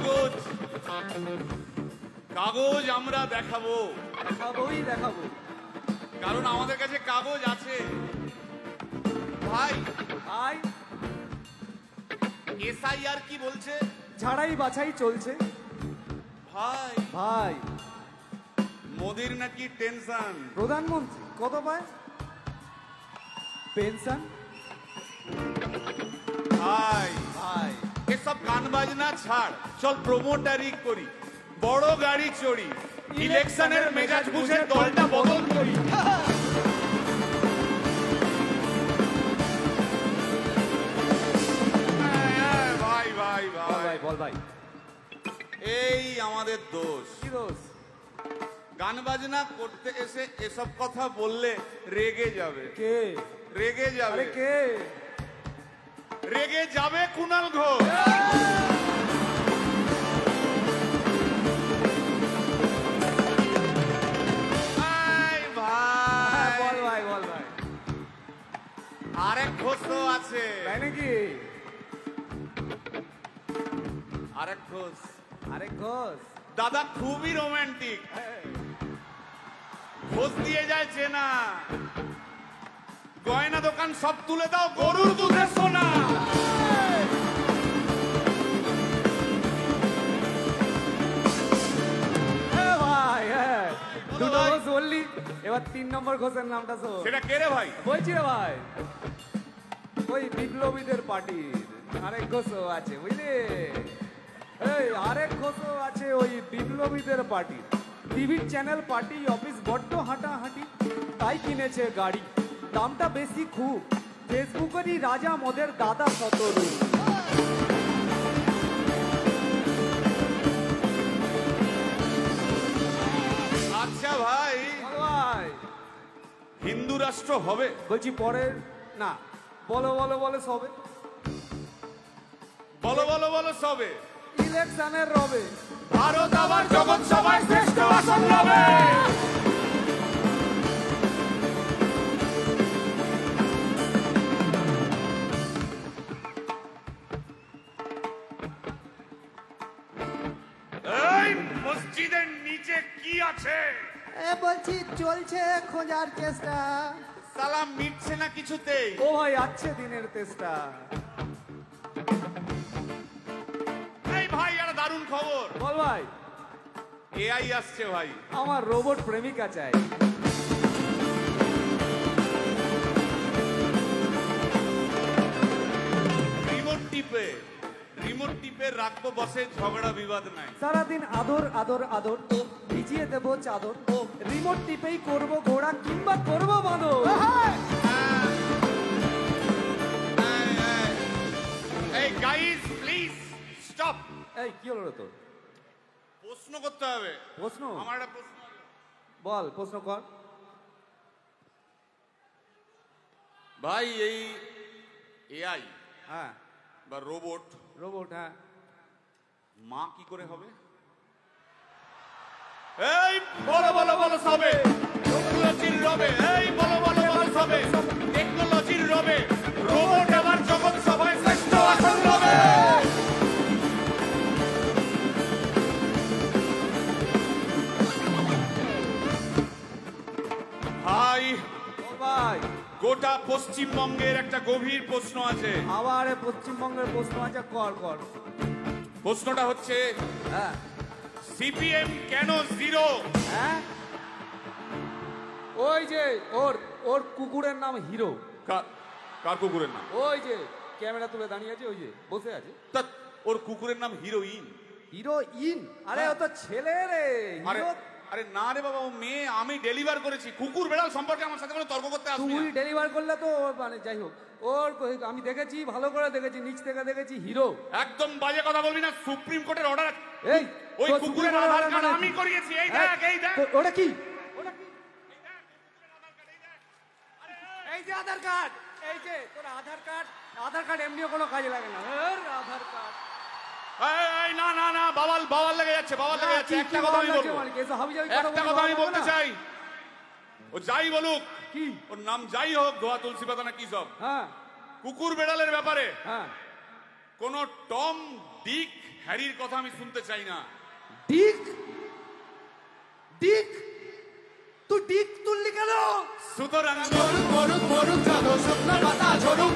কাগজ কাগজ আমরা দেখাবো, দেখাবো, কারণ আমাদের কাছে কাগজ আছে। ভাই ভাই এসআইআর কি বলছে? ঝাড়াই বাছাই চলছে। ভাই ভাই মোদির নাকি টেনশন। প্রধানমন্ত্রী কত পায় পেনশন? ভাই ভাই এসব গান বাজনা ছাড়, চল প্রমোটারি করি, বড় গাড়ি চড়ি, ইলেকশনের মেজাজ বুঝে দলটা বদল করি। ভাই ভাই ভাই বল ভাই, এই আমাদের দোষ। কি দোষ? গান বাজনা করতে এসে এসব কথা বললে রেগে যাবে। কে রেগে যাবে? কে রেগে যাবে? কুণাল ঘোষ। বল ভাই, বল ভাই। আরেক ঘোষ তো আছে। তাই নাকি? আরেক ঘোষ, আরেক ঘোষ দাদা খুবই রোমান্টিক, ঘোষ দিয়ে যায় চেনা, গয়না দোকান সব তুলে দাও, গরুর দুধের সোনা। ভাই দুটো ঘোষ বললি, এবার 3 নম্বর ঘোষের নামটা শোন। সেটা কে রে ভাই? বলছি রে ভাই, ওই বিপ্লবীদের পার্টির আরেক ঘোষও আছে, বুঝলি? এই আরেক ঘোষও আছে ওই বিপ্লবীদের পার্টির। টিভির চ্যানেল, পার্টি অফিস বড্ড হাঁটাহাঁটি, তাই কিনেছে গাড়ি, দামটা বেশি খুব, ফেসবুকেরই রাজা মদের দাদা শতরূপ। আচ্ছা ভাই, ভাই হিন্দু রাষ্ট্র হবে? বলছি পরে না, বলো বলো বলো সবে, বলো বলো বলো সবে, ইলেকশনের রবে ভারত আবার জগৎ সভায় শ্রেষ্ঠ আসন রবে। এই মসজিদের নিচে কি আছে? বলছি চলছে খোঁজার চেষ্টা। সালাম মিটছে না কিছুতেই। ও ভাই আছে দিনের চেষ্টা। এই ভাই একটা দারুণ খবর। বল ভাই। এআই আসছে ভাই। আমার রোবট প্রেমিকা চাই। রিমোট টিপে রাখবো বসে, ঝগড়া বিবাদ নাই। সারাদিন আদর আদর আদর, ভিজিয়ে দেবো চাদর, রিমোট টিপেই করবো ঘোড়া কিংবা করবো বাঁদর। এই গাইস প্লিজ স্টপ। এই কি হলো তোর? প্রশ্ন করতে হবে। প্রশ্ন? আমার একটা প্রশ্ন। বল প্রশ্ন কর ভাই। এই এআই হ্যাঁ বা রোবট, হ্যাঁ, মা কি করে হবে? এই বলো বলো বলো সবে, টেকনোলজির রবে। এই বলো বলো বলো সবে, টেকনোলজির রবে, রোবট আবার জগৎ সভায় শ্রেষ্ঠ আসন রবে। ভাই ভাই গোটা পশ্চিমবঙ্গের একটা গভীর প্রশ্ন আছে। আবার পশ্চিমবঙ্গের প্রশ্ন আছে, কর কর। প্রশ্নটা হচ্ছে, হ্যাঁ সিপিএম কেন জিরো? হ্যাঁ, ওই যে ওর কুকুরের নাম হিরো। কার কুকুরের নাম? ওই যে ক্যামেরা তুলে দাঁড়িয়ে আছে, ওই যে বসে আছে। তা ওর কুকুরের নাম হিরোইন। হিরোইন? আরে ও তো ছেলে রে। আরে না রে বাবা, ও মেয়ে। আমি ডেলিভার করেছি। কুকুর বেড়াল সম্পর্কে আমার সাথে কোনো তর্ক করতে আসবি না। তুই ডেলিভার করলে তো মানে যাই হোক, ওর আমি দেখেছি, ভালো করে দেখেছি, নিচ থেকে দেখেছি, হিরো। একদম বাজে কথা বলবি না। সুপ্রিম কোর্টের অর্ডার। এই ওই কুকুরের আধার কার্ড আমি করিয়েছি। এই দেখ, এই দেখ। ওটা কি? এই যে আধার কার্ড, এই যে তোর আধার কার্ড এমনিও কোনো কাজে লাগে না। আধার কার্ড। এই না না না, বাবাল লেগে যাচ্ছে, বাবাল লেগে যাচ্ছে। একটা কথা আমি বলবো, একটা কথা আমি বলতে চাই। ও যাই বলুক, কি ওর নাম যাই হোক, ধোয়া তুলসী পাতা না কি সব, হ্যাঁ, কুকুর বেড়ালের ব্যাপারে হ্যাঁ, কোন টম ডিক হ্যারির কথা আমি শুনতে চাই না। ডিক ডিক তুই ডিক তুললি কেন? সুতরাং মরুক মরুক মরুক যত শুকনো পাতা ঝরুক